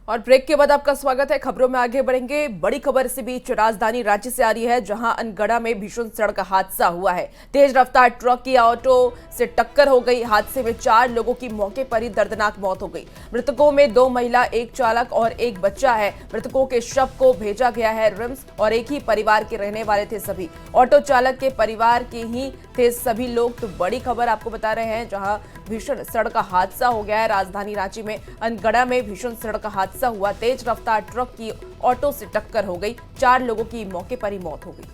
और ब्रेक के बाद आपका स्वागत है। खबरों में आगे बढ़ेंगे। बड़ी खबर इसी बीच राजधानी रांची से आ रही है, जहां अनगढ़ा में भीषण सड़क हादसा हुआ है। तेज रफ्तार ट्रक की ऑटो से टक्कर हो गई। हादसे में 4 लोगों की मौके पर ही दर्दनाक मौत हो गई। मृतकों में 2 महिला, 1 चालक और 1 बच्चा है। मृतकों के शव को भेजा गया है रिम्स और एक ही परिवार के रहने वाले थे सभी। ऑटो चालक के परिवार के ही थे सभी लोग। तो बड़ी खबर आपको बता रहे हैं, जहां भीषण सड़क हादसा हो गया है। राजधानी रांची में अनगढ़ा में भीषण सड़क हादसा हुआ। तेज रफ्तार ट्रक की ऑटो से टक्कर हो गई। 4 लोगों की मौके पर ही मौत हो गई।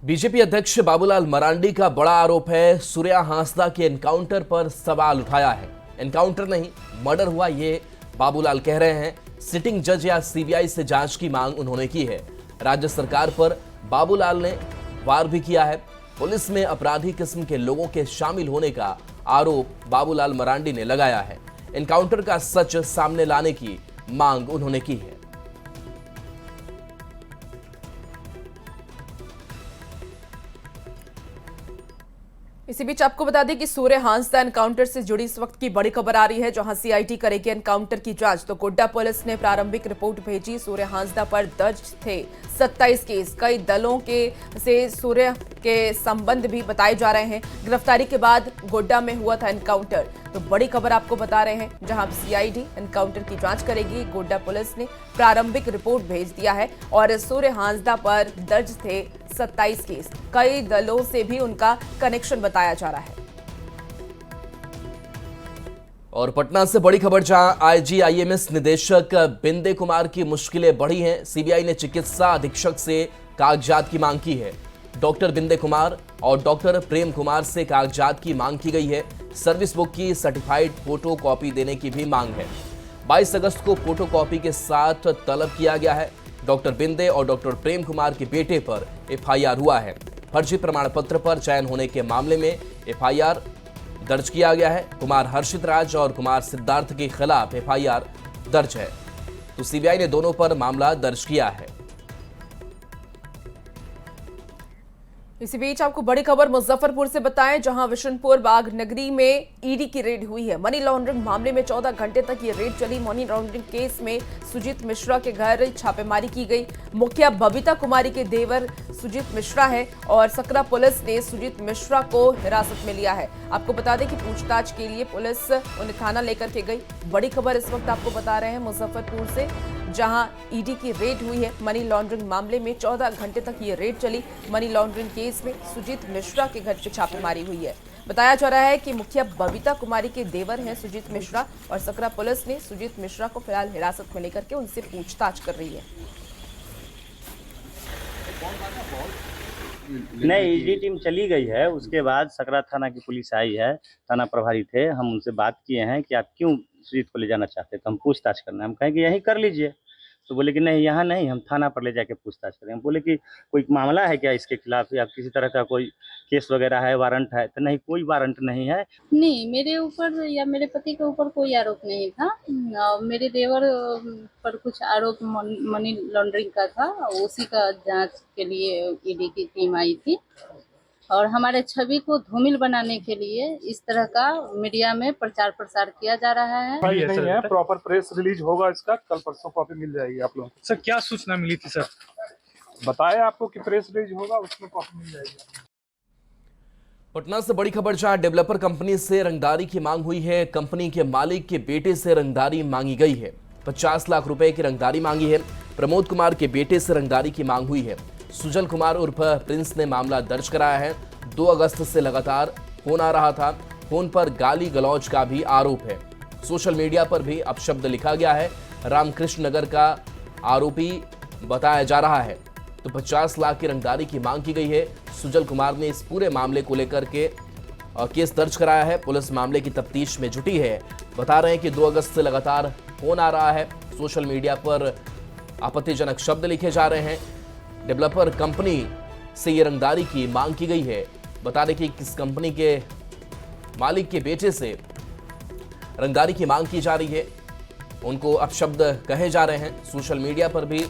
बीजेपी अध्यक्ष बाबूलाल मरांडी का बड़ा आरोप है, सूर्या हांसदा के एनकाउंटर पर सवाल उठाया है। एनकाउंटर नहीं, मर्डर हुआ, ये बाबूलाल कह रहे हैं। सिटिंग जज या सीबीआई से जांच की मांग उन्होंने की है। राज्य सरकार पर बाबूलाल ने वार भी किया है। पुलिस में अपराधी किस्म के लोगों के शामिल होने का आरोप बाबूलाल मरांडी ने लगाया है। एनकाउंटर का सच सामने लाने की मांग उन्होंने की है। इसी बीच आपको बता दें कि सूर्य हांसदा एनकाउंटर से जुड़ी इस वक्त की बड़ी खबर आ रही है, जहां सीआईडी करेगी एनकाउंटर की जांच। तो गोड्डा पुलिस ने प्रारंभिक रिपोर्ट भेजी। सूर्य हांसदा पर दर्ज थे 27 केस। कई दलों के से सूर्य के संबंध भी बताए जा रहे हैं। गिरफ्तारी के बाद गोड्डा में हुआ था एनकाउंटर। तो बड़ी खबर आपको बता रहे हैं, जहां सीआईडी एनकाउंटर की जांच करेगी। गोड्डा पुलिस ने प्रारंभिक रिपोर्ट भेज दिया है और सूर्य हांसदा पर दर्ज थे 27 केस। कई दलों से भी उनका कनेक्शन बताया जा रहा है। और पटना से बड़ी खबर, जहां आईजीआईएमएस निदेशक बिंदे कुमार की मुश्किलें बढ़ी हैं। सीबीआई ने चिकित्सा अधीक्षक से कागजात की मांग की है। डॉक्टर बिंदे कुमार और डॉक्टर प्रेम कुमार से कागजात की मांग की गई है। सर्विस बुक की सर्टिफाइड फोटो कॉपी देने की भी मांग है। 22 अगस्त को फोटो कॉपी के साथ तलब किया गया है। डॉक्टर बिंदे और डॉक्टर प्रेम कुमार के बेटे पर एफआईआर हुआ है। फर्जी प्रमाण पत्र पर चयन होने के मामले में एफआईआर दर्ज किया गया है। कुमार हर्षित राज और कुमार सिद्धार्थ के खिलाफ एफआईआर दर्ज है। तो सीबीआई ने दोनों पर मामला दर्ज किया है। इसी बीच आपको बड़ी खबर मुजफ्फरपुर से बताएं, जहां विशनपुर बाग नगरी में ईडी की रेड हुई है। मनी लॉन्ड्रिंग मामले में 14 घंटे तक ये रेड चली। मनी लॉन्ड्रिंग केस में सुजीत मिश्रा के घर छापेमारी की गई। मुखिया बबीता कुमारी के देवर सुजीत मिश्रा है और सकरा पुलिस ने सुजीत मिश्रा को हिरासत में लिया है। आपको बता दें कि पूछताछ के लिए पुलिस उन्हें थाना लेकर के गई। बड़ी खबर इस वक्त आपको बता रहे हैं मुजफ्फरपुर से, जहां ईडी की रेड हुई है। मनी लॉन्ड्रिंग मामले में 14 घंटे तक ये रेड चली। मनी लॉन्ड्रिंग केस में सुजीत मिश्रा के घर पे छापेमारी हुई है। बताया जा रहा है कि मुखिया बबीता कुमारी के देवर हैं सुजीत मिश्रा और सकरा पुलिस ने सुजीत मिश्रा को फिलहाल हिरासत में लेकर के उनसे पूछताछ कर रही है। नहीं, ईडी टीम चली गई है। उसके बाद सकरा थाना की पुलिस आई है। थाना प्रभारी थे, हम उनसे बात किए हैं कि आप क्यों सुजीत को ले जाना चाहते हैं। तो हम पूछताछ करना है, हम कहें कि यहीं कर लीजिए। तो बोले कि नहीं, यहाँ नहीं, हम थाना पर ले जाके पूछताछ करें। हम बोले कि कोई मामला है क्या इसके खिलाफ, या किसी तरह का कोई केस वगैरह है, वारंट है? तो नहीं, कोई वारंट नहीं है। नहीं, मेरे ऊपर या मेरे पति के ऊपर कोई आरोप नहीं था। मेरे देवर पर कुछ आरोप मनी लॉन्ड्रिंग का था। उसी का जांच के लिए ईडी की टीम आई थी और हमारे छवि को धूमिल बनाने के लिए इस तरह का मीडिया में प्रचार प्रसार किया जा रहा है। नहीं है, प्रॉपर प्रेस रिलीज होगा इसका, कल परसों कॉपी मिल जाएगी आप लोगों को। सर, क्या सूचना मिली थी सर? बताया आपको कि प्रेस रिलीज होगा, उसमें कॉपी मिल जाएगी। पटना से बड़ी खबर, जहां डेवलपर कंपनी से रंगदारी की मांग हुई है। कंपनी के मालिक के बेटे से रंगदारी मांगी गई है। 50 लाख रुपए की रंगदारी मांगी है। प्रमोद कुमार के बेटे से रंगदारी की मांग हुई है। सुजल कुमार उर्फ प्रिंस ने मामला दर्ज कराया है। 2 अगस्त से लगातार फोन आ रहा था। फोन पर गाली गलौज का भी आरोप है। सोशल मीडिया पर भी अपशब्द लिखा गया है। रामकृष्ण नगर का आरोपी बताया जा रहा है। तो 50 लाख की रंगदारी की मांग की गई है। सुजल कुमार ने इस पूरे मामले को लेकर के केस दर्ज कराया है। पुलिस मामले की तफ्तीश में जुटी है। बता रहे हैं कि 2 अगस्त से लगातार फोन आ रहा है। सोशल मीडिया पर आपत्तिजनक शब्द लिखे जा रहे हैं। डेवलपर कंपनी से ये रंगदारी की मांग की गई है। बता दें कि किस कंपनी के मालिक के बेटे से रंगदारी की मांग की जा रही है। उनको अपशब्द कहे जा रहे हैं। सोशल मीडिया पर भी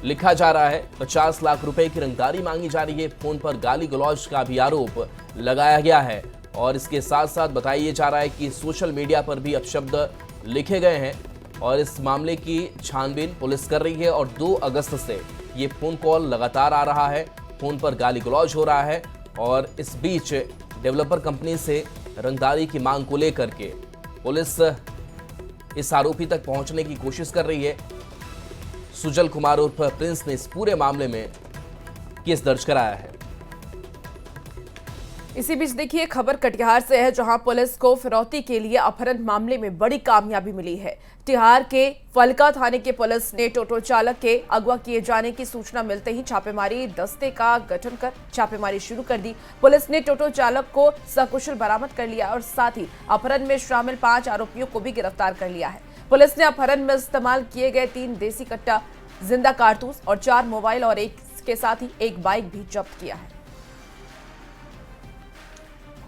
लिखा जा रहा है। 50 लाख रुपए की रंगदारी मांगी जा रही है। फोन पर गाली गलौज का भी आरोप लगाया गया है। और इसके साथ साथ बताया जा रहा है कि सोशल मीडिया पर भी अपशब्द लिखे गए हैं और इस मामले की छानबीन पुलिस कर रही है। और 2 अगस्त से ये फोन कॉल लगातार आ रहा है, फोन पर गाली गलौज हो रहा है और इस बीच डेवलपर कंपनी से रंगदारी की मांग को लेकर के पुलिस इस आरोपी तक पहुंचने की कोशिश कर रही है। सुजल कुमार उर्फ प्रिंस ने इस पूरे मामले में केस दर्ज कराया है। इसी बीच देखिए खबर कटिहार से है, जहां पुलिस को फिरौती के लिए अपहरण मामले में बड़ी कामयाबी मिली है। तिहाड़ के फलका थाने के पुलिस ने टोटो चालक के अगवा किए जाने की सूचना मिलते ही छापेमारी दस्ते का गठन कर छापेमारी शुरू कर दी। पुलिस ने टोटो चालक को सकुशल बरामद कर लिया और साथ ही अपहरण में शामिल 5 आरोपियों को भी गिरफ्तार कर लिया है। पुलिस ने अपहरण में इस्तेमाल किए गए 3 देसी कट्टा, जिंदा कारतूस और 4 मोबाइल और इसके साथ ही 1 बाइक भी जब्त किया है।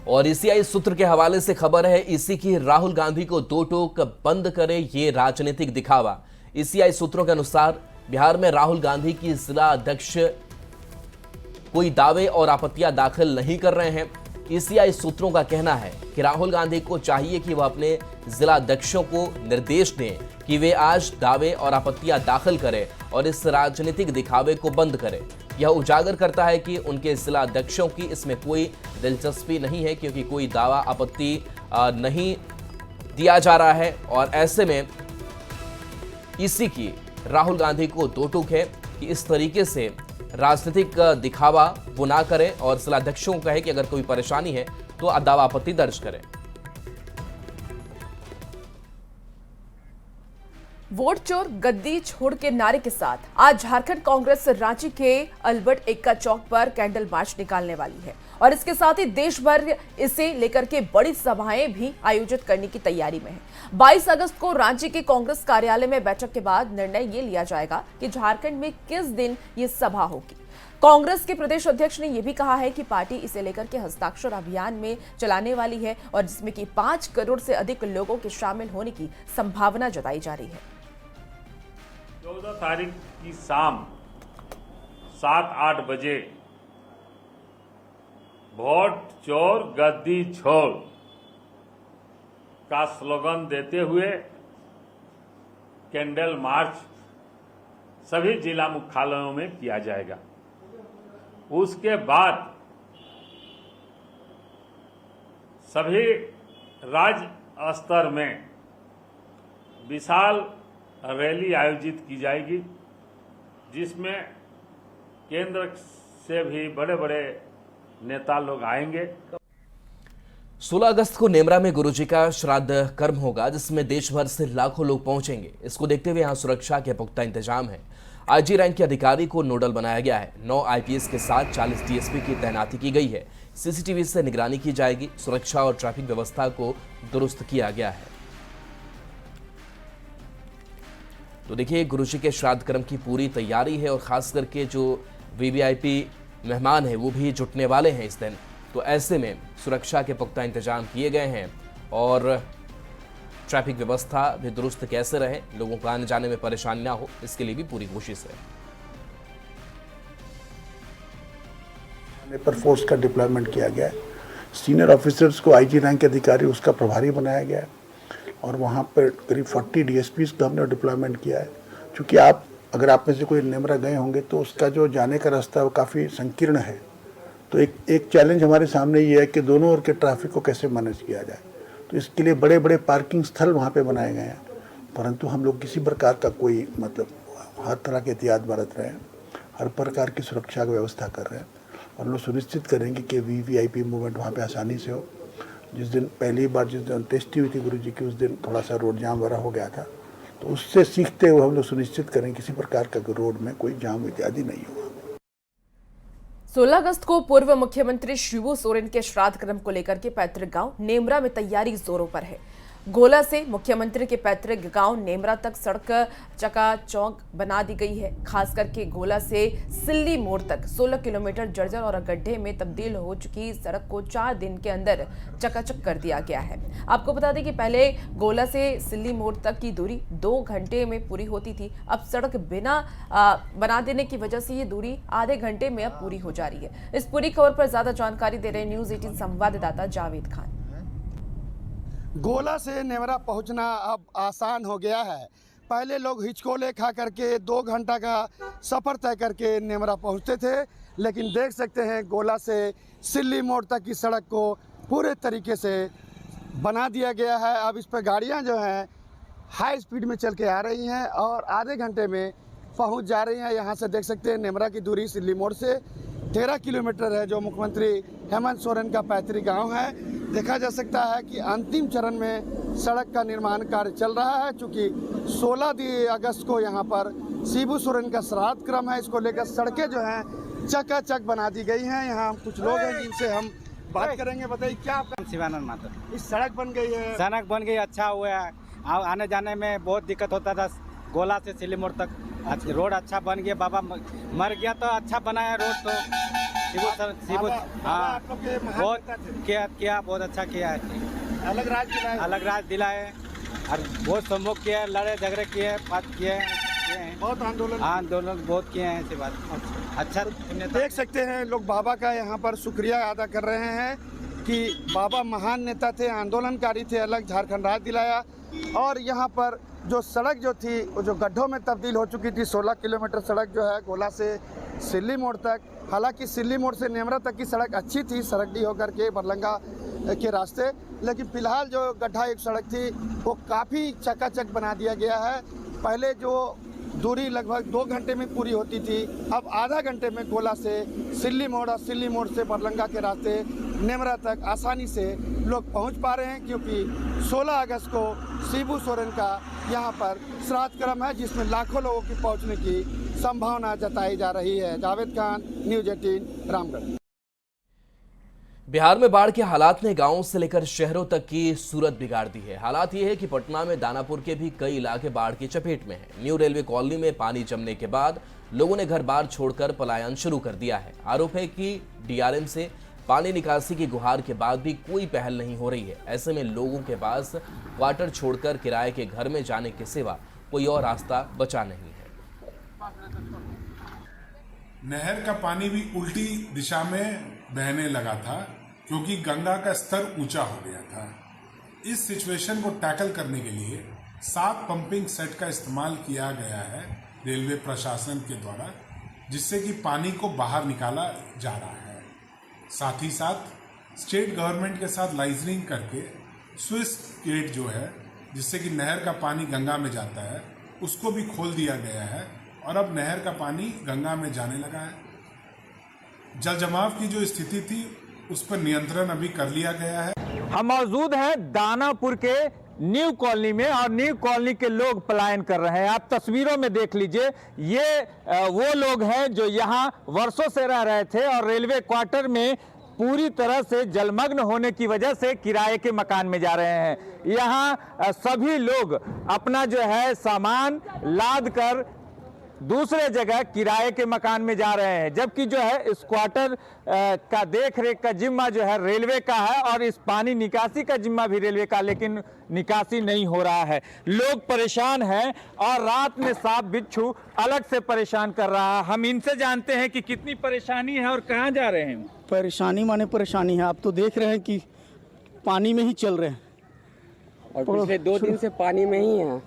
और ईसीआई सूत्र के हवाले से खबर है, ईसी की राहुल गांधी को 2 टोक बंद करे ये राजनीतिक दिखावा। ईसीआई सूत्रों के अनुसार बिहार में राहुल गांधी की जिला अध्यक्ष कोई दावे और आपत्तियां दाखिल नहीं कर रहे हैं। ईसीआई सूत्रों का कहना है कि राहुल गांधी को चाहिए कि वह अपने जिला अध्यक्षों को निर्देश दें कि वे आज दावे और आपत्तियां दाखिल करें और इस राजनीतिक दिखावे को बंद करें। यह उजागर करता है कि उनके जिला अध्यक्षों की इसमें कोई दिलचस्पी नहीं है, क्योंकि कोई दावा आपत्ति नहीं दिया जा रहा है। और ऐसे में इसी की राहुल गांधी को 2 टूक है कि इस तरीके से राजनीतिक दिखावा वो ना करें और जिला अध्यक्षों को कहे कि अगर कोई परेशानी है तो दावा आपत्ति दर्ज करें। वोट चोर गद्दी छोड़ के नारे के साथ आज झारखंड कांग्रेस रांची के अल्बर्ट एक्का चौक पर कैंडल मार्च निकालने वाली है और इसके साथ ही देश भर इसे लेकर के बड़ी सभाएं भी आयोजित करने की तैयारी में है। 22 अगस्त को रांची के कांग्रेस कार्यालय में बैठक के बाद निर्णय ये लिया जाएगा कि झारखंड में किस दिन ये सभा होगी। कांग्रेस के प्रदेश अध्यक्ष ने यह भी कहा है कि पार्टी इसे लेकर के हस्ताक्षर अभियान में चलाने वाली है और जिसमें कि 5 करोड़ से अधिक लोगों के शामिल होने की संभावना जताई जा रही है। 14 तारीख की शाम 7-8 बजे वोट चोर गद्दी छोड़ का स्लोगन देते हुए कैंडल मार्च सभी जिला मुख्यालयों में किया जाएगा। उसके बाद सभी राज्य स्तर में विशाल रैली आयोजित की जाएगी, जिसमें केंद्र से भी बड़े बड़े नेता लोग आएंगे। 16 अगस्त को नेमरा में गुरुजी का श्राद्ध कर्म होगा, जिसमें देश भर से लाखों लोग पहुंचेंगे। इसको देखते हुए यहां सुरक्षा के पुख्ता इंतजाम है। आईजी रैंक के अधिकारी को नोडल बनाया गया है। 9 आईपीएस के साथ 40 डीएसपी की तैनाती की गई है। सीसीटीवी से निगरानी की जाएगी। सुरक्षा और ट्रैफिक व्यवस्था को दुरुस्त किया गया है। तो देखिए, गुरुजी के श्राद्ध कर्म की पूरी तैयारी है और खास करके जो वीवीआईपी मेहमान हैं वो भी जुटने वाले हैं इस दिन। तो ऐसे में सुरक्षा के पुख्ता इंतजाम किए गए हैं और ट्रैफिक व्यवस्था भी दुरुस्त कैसे रहे, लोगों को आने जाने में परेशानी ना हो, इसके लिए भी पूरी कोशिश है। पर फोर्स का डिप्लॉयमेंट किया गया है। सीनियर ऑफिसर्स को आईजी रैंक के अधिकारी उसका प्रभारी बनाया गया है और वहाँ पर करीब 40 डीएसपीज का हमने डिप्लॉयमेंट किया है। क्योंकि अगर आप में से कोई नेमरा गए होंगे तो उसका जो जाने का रास्ता है वो काफ़ी संकीर्ण है। तो एक चैलेंज हमारे सामने ये है कि दोनों ओर के ट्रैफिक को कैसे मैनेज किया जाए। तो इसके लिए बड़े बड़े पार्किंग स्थल वहाँ पे बनाए गए हैं, परंतु हम लोग किसी प्रकार का कोई हर तरह के एहतियात बरत रहे हैं, हर प्रकार की सुरक्षा की व्यवस्था कर रहे हैं और लोग सुनिश्चित करेंगे कि वीवीआईपी मूवमेंट वहाँ पे आसानी से हो। जिस दिन पहली बार जिस दिन टेस्टी हुई थी गुरुजी की, उस दिन थोड़ा सा रोड जाम वगैरह हो गया था, तो उससे सीखते हुए हम लोग सुनिश्चित करें किसी प्रकार का रोड में कोई जाम इत्यादि नहीं होगा। 16 अगस्त को पूर्व मुख्यमंत्री शिबू सोरेन के श्राद्ध क्रम को लेकर के पैतृक गांव नेमरा में तैयारी जोरों पर है। गोला से मुख्यमंत्री के पैतृक गांव नेमरा तक सड़क चकाचौंध बना दी गई है। खास करके गोला से सिल्ली मोड़ तक 16 किलोमीटर जर्जर और गड्ढे में तब्दील हो चुकी सड़क को 4 दिन के अंदर चकाचक कर दिया गया है। आपको बता दें कि पहले गोला से सिल्ली मोड़ तक की दूरी 2 घंटे में पूरी होती थी। अब सड़क बिना बना देने की वजह से ये दूरी आधे घंटे में अब पूरी हो जा रही है। इस पूरी खबर पर ज्यादा जानकारी दे रहे न्यूज 18 संवाददाता जावेद खान। गोला से नेमरा पहुंचना अब आसान हो गया है। पहले लोग हिचकोले खा करके 2 घंटा का सफ़र तय करके नेमरा पहुंचते थे, लेकिन देख सकते हैं गोला से सिल्ली मोड़ तक की सड़क को पूरे तरीके से बना दिया गया है। अब इस पर गाड़ियां जो हैं हाई स्पीड में चल के आ रही हैं और आधे घंटे में पहुंच जा रही हैं। यहां से देख सकते हैं नेमरा की दूरी सिल्ली मोड़ से 13 किलोमीटर है, जो मुख्यमंत्री हेमंत सोरेन का पैतृक गांव है। देखा जा सकता है कि अंतिम चरण में सड़क का निर्माण कार्य चल रहा है। चूँकि 16 अगस्त को यहाँ पर शिबू सोरेन का श्राद्ध क्रम है, इसको लेकर सड़कें जो हैं चकाचक बना दी गई हैं। यहाँ कुछ लोग हैं जिनसे हम बात करेंगे। बताइए क्या आपका? शिवानंद माता। इस सड़क बन गई है, सड़क बन गई, अच्छा हुआ है। आने जाने में बहुत दिक्कत होता था। गोला से सिल्ली मोड़ तक रोड अच्छा बन गया। बाबा मर गया तो अच्छा बनाया रोड। तो शिबू हाँ बहुत किया बहुत अच्छा किया है। अलग राज दिलाए, अलग राज दिलाए और बहुत सम्मुख किया है, लड़े झगड़े किए, बात किए हैं, बहुत आंदोलन बहुत किए हैं। ऐसी बात अच्छा देख सकते हैं लोग बाबा का यहाँ पर शुक्रिया अदा कर रहे हैं कि बाबा महान नेता थे, आंदोलनकारी थे, अलग झारखंड राज दिलाया। और यहाँ पर जो सड़क जो थी वो जो गड्ढों में तब्दील हो चुकी थी, 16 किलोमीटर सड़क जो है गोला से सिल्ली मोड़ तक। हालांकि सिल्ली मोड़ से नेमरा तक की सड़क अच्छी थी, सरकडी होकर के बरलंगा के रास्ते, लेकिन फिलहाल जो गड्ढा एक सड़क थी वो काफ़ी चकाचक बना दिया गया है। पहले जो दूरी लगभग 2 घंटे में पूरी होती थी, अब आधा घंटे में गोला से सिल्ली मोड़ और सिल्ली मोड़ से बरलंगा के रास्ते नेमरा तक आसानी से लोग पहुंच पा रहे हैं, क्योंकि 16 अगस्त को शिबू सोरेन का यहां पर श्राद्ध क्रम है, जिसमें लाखों लोगों की पहुंचने की संभावना जताई जा रही है। जावेद खान, न्यूज 18 रामगढ़। बिहार में बाढ़ के हालात ने गांवों से लेकर शहरों तक की सूरत बिगाड़ दी है। हालात ये है कि पटना में दानापुर के भी कई इलाके बाढ़ की चपेट में हैं। न्यू रेलवे कॉलोनी में पानी जमने के बाद लोगों ने घर बार छोड़कर पलायन शुरू कर दिया है। आरोप है कि डीआरएम से पानी निकासी की गुहार के बाद भी कोई पहल नहीं हो रही है। ऐसे में लोगों के पास क्वार्टर छोड़कर किराए के घर में जाने के सिवा कोई और रास्ता बचा नहीं है। नहर का पानी भी उल्टी दिशा में बहने लगा था, क्योंकि गंगा का स्तर ऊंचा हो गया था। इस सिचुएशन को टैकल करने के लिए 7 पंपिंग सेट का इस्तेमाल किया गया है रेलवे प्रशासन के द्वारा, जिससे कि पानी को बाहर निकाला जा रहा है। साथ ही साथ स्टेट गवर्नमेंट के साथ लाइजनिंग करके स्विस गेट जो है, जिससे कि नहर का पानी गंगा में जाता है, उसको भी खोल दिया गया है और अब नहर का पानी गंगा में जाने लगा है। जल जमाव की जो स्थिति थी उस पर नियंत्रण अभी कर लिया गया है। हम मौजूद हैं दानापुर के न्यू कॉलोनी में और न्यू कॉलोनी के लोग पलायन कर रहे हैं। आप तस्वीरों में देख लीजिए, ये वो लोग हैं जो यहाँ वर्षों से रह रहे थे और रेलवे क्वार्टर में पूरी तरह से जलमग्न होने की वजह से किराए के मकान में जा रहे हैं। यहाँ सभी लोग अपना जो है सामान लाद कर दूसरे जगह किराए के मकान में जा रहे हैं, जबकि जो है इस क्वार्टर का देख रेख का जिम्मा जो है रेलवे का है और इस पानी निकासी का जिम्मा भी रेलवे का, लेकिन निकासी नहीं हो रहा है। लोग परेशान हैं और रात में सांप बिच्छू अलग से परेशान कर रहा है। हम इनसे जानते हैं कि कितनी परेशानी है और कहाँ जा रहे हैं। परेशानी माने परेशानी है, आप तो देख रहे हैं कि पानी में ही चल रहे हैं और पिछले 2 दिन से पानी में ही है।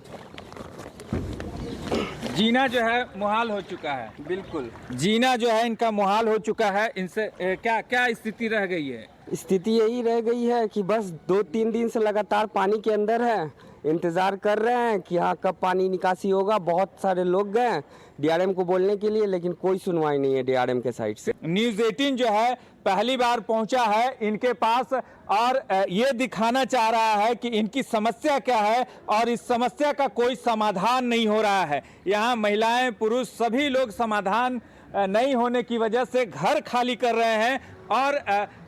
जीना जो है मुहाल हो चुका है। बिल्कुल जीना जो है इनका मुहाल हो चुका है। इनसे क्या क्या स्थिति रह गई है? स्थिति यही रह गई है कि बस 2-3 दिन से लगातार पानी के अंदर है। इंतज़ार कर रहे हैं कि हाँ कब पानी निकासी होगा। बहुत सारे लोग गए डीआरएम को बोलने के लिए, लेकिन कोई सुनवाई नहीं है डीआरएम के साइड से। न्यूज़ 18 जो है पहली बार पहुंचा है इनके पास और ये दिखाना चाह रहा है कि इनकी समस्या क्या है और इस समस्या का कोई समाधान नहीं हो रहा है। यहाँ महिलाएं पुरुष सभी लोग समाधान नहीं होने की वजह से घर खाली कर रहे हैं। और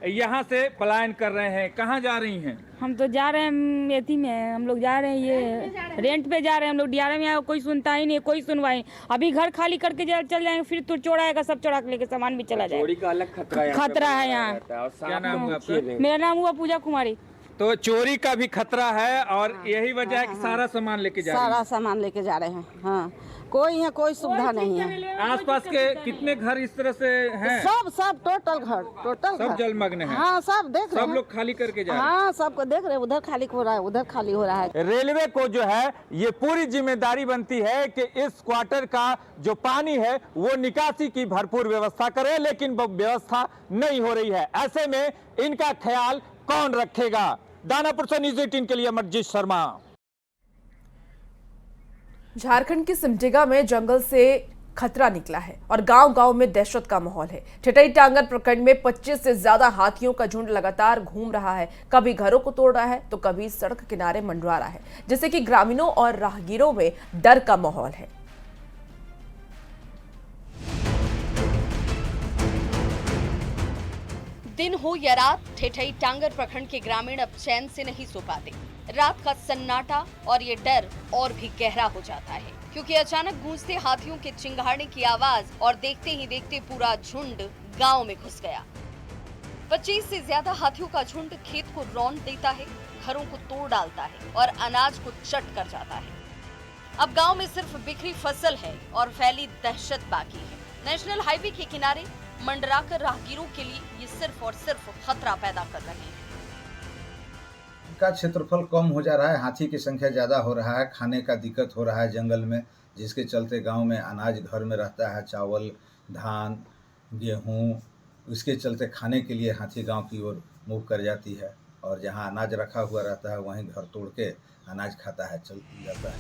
यहाँ से पलायन कर रहे हैं। कहाँ जा रही हैं? हम तो जा रहे हैं मेथी में, हम लोग जा रहे हैं ये रेंट पे जा रहे हैं हम लोग। डीआरएम यहाँ कोई सुनता ही नहीं, कोई सुनवाई। अभी घर खाली करके चल जाएंगे, फिर तो चोर आएगा, सब चोरा के लेके सामान भी चला जाएगा। चोरी का अलग खतरा है यहाँ। क्या नाम हुआ आपका? मेरा नाम हुआ पूजा कुमारी। तो चोरी का भी खतरा है और यही वजह है कि सारा सामान लेके जा रहे हैं। सारा सामान लेके जा रहे हैं। हाँ, कोई यहाँ कोई सुविधा नहीं है। आसपास के कितने घर इस तरह से हैं? सब टोटल घर, सब जलमग्न है। हाँ, सब देख रहे हैं। सब लोग खाली करके जा रहे हैं। हाँ, सबको देख रहे हैं, उधर खाली हो रहा है, उधर खाली हो रहा है। रेलवे को जो है ये पूरी जिम्मेदारी बनती है कि इस क्वार्टर का जो पानी है वो निकासी की भरपूर व्यवस्था करे, लेकिन वो व्यवस्था नहीं हो रही है। ऐसे में इनका ख्याल कौन रखेगा? दानापुर से न्यूज़ 18 के लिए अमरजीत शर्मा। झारखंड की सिमडेगा में जंगल से खतरा निकला है और गांव-गांव में दहशत का माहौल है। ठेठई टांगर प्रखंड में 25 से ज्यादा हाथियों का झुंड लगातार घूम रहा है। कभी घरों को तोड़ रहा है तो कभी सड़क किनारे मंडरा रहा है, जिससे कि ग्रामीणों और राहगीरों में डर का माहौल है। दिन हो या रात, ठेठई टांगर प्रखंड के ग्रामीण अब चैन से नहीं सो पाते। रात का सन्नाटा और ये डर और भी गहरा हो जाता है, क्योंकि अचानक गूंजते हाथियों के चिंगाड़ने की आवाज और देखते ही देखते पूरा झुंड गांव में घुस गया। 25 से ज्यादा हाथियों का झुंड खेत को रौंद देता है, घरों को तोड़ डालता है और अनाज को चट कर जाता है। अब गांव में सिर्फ बिखरी फसल है और फैली दहशत बाकी है। नेशनल हाईवे के किनारे मंडराकर राहगीरों के लिए ये सिर्फ और सिर्फ खतरा पैदा कर रहे हैं। का क्षेत्रफल कम हो जा रहा है, हाथी की संख्या ज़्यादा हो रहा है, खाने का दिक्कत हो रहा है जंगल में, जिसके चलते गांव में अनाज घर में रहता है, चावल, धान, गेहूं, इसके चलते खाने के लिए हाथी गांव की ओर मूव कर जाती है और जहां अनाज रखा हुआ रहता है वहीं घर तोड़ के अनाज खाता है, चल जाता है।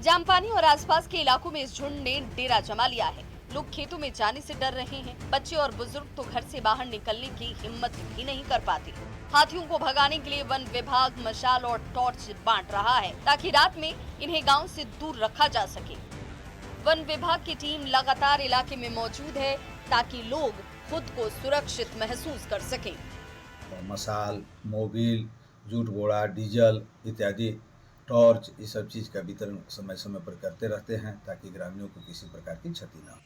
जामपानी और आसपास के इलाकों में इस झुंड ने डेरा जमा लिया है। लोग खेतों में जाने से डर रहे हैं। बच्चे और बुजुर्ग तो घर से बाहर निकलने की हिम्मत भी नहीं कर पाते। हाथियों को भगाने के लिए वन विभाग मशाल और टॉर्च बांट रहा है, ताकि रात में इन्हें गांव से दूर रखा जा सके। वन विभाग की टीम लगातार इलाके में मौजूद है, ताकि लोग खुद को सुरक्षित महसूस कर सकें। मशाल, मोबिल, जूट बोरा, डीजल इत्यादि, टॉर्च, ये सब चीज़ का वितरण समय समय पर करते रहते हैं, ताकि ग्रामीणों को किसी प्रकार की क्षति न हो।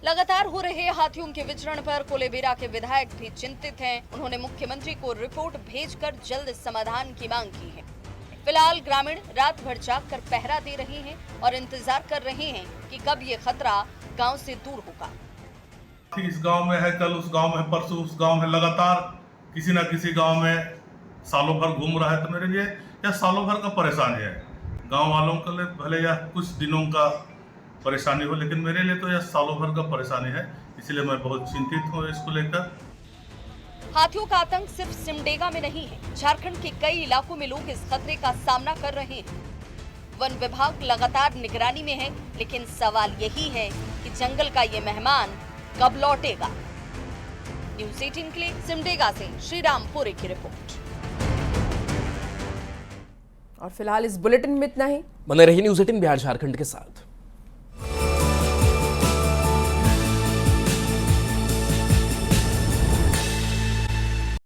लगातार हो रहे हाथियों के विचरण पर कोलेबिरा के विधायक भी चिंतित हैं। उन्होंने मुख्यमंत्री को रिपोर्ट भेजकर जल्द समाधान की मांग की है। फिलहाल ग्रामीण रात भर जागकर पहरा दे रहे हैं और इंतजार कर रहे हैं कि कब ये खतरा गांव से दूर होगा। इस गांव में है, कल उस गांव में, परसों उस गांव में, लगातार किसी न किसी गांव में सालों भर घूम रहा है। तो मेरे लिए यह सालों भर का परेशानी है। गांव वालों के लिए भले यह कुछ दिनों का परेशानी हो, लेकिन मेरे लिए तो यह सालों भर का परेशानी है। इसलिए मैं बहुत चिंतित हूँ इसको लेकर। हाथियों का आतंक सिर्फ सिमडेगा में नहीं है, झारखंड के कई इलाकों में लोग इस खतरे का सामना कर रहे हैं। वन विभाग लगातार निगरानी में है, लेकिन सवाल यही है कि जंगल का ये मेहमान कब लौटेगा। न्यूज़ 18 के लिए सिमडेगा से श्रीरामपुरी की रिपोर्ट। और फिलहाल इस बुलेटिन में इतना ही। बने रहिए न्यूज़ 18 बिहार झारखंड के साथ।